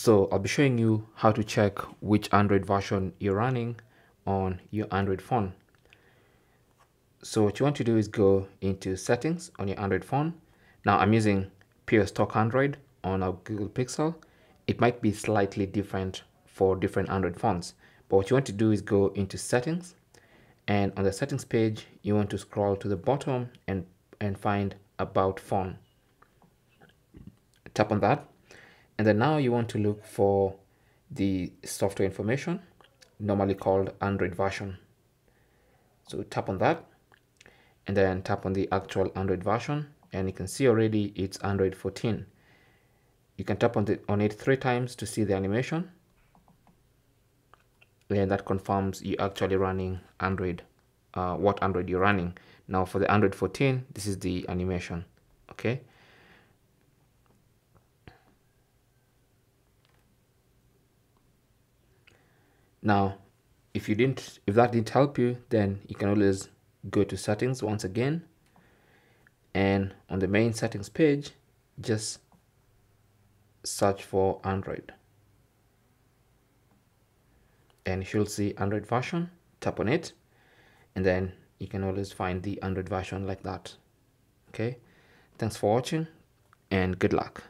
So I'll be showing you how to check which Android version you're running on your Android phone. So what you want to do is go into settings on your Android phone. Now I'm using pure stock Android on a Google Pixel. It might be slightly different for different Android phones, but what you want to do is go into settings, and on the settings page you want to scroll to the bottom and find about phone. Tap on that, and then now you want to look for the software information, normally called Android version. So tap on that, and then tap on the actual Android version, and you can see already it's Android 14. You can tap on it 3 times to see the animation, and that confirms you're actually running Android, what Android you're running. Now for the Android 14, this is the animation. Okay. Now, if that didn't help you, then you can always go to settings once again, and on the main settings page, just search for Android, and you should see Android version. Tap on it, and then you can always find the Android version like that. Okay, thanks for watching, and good luck.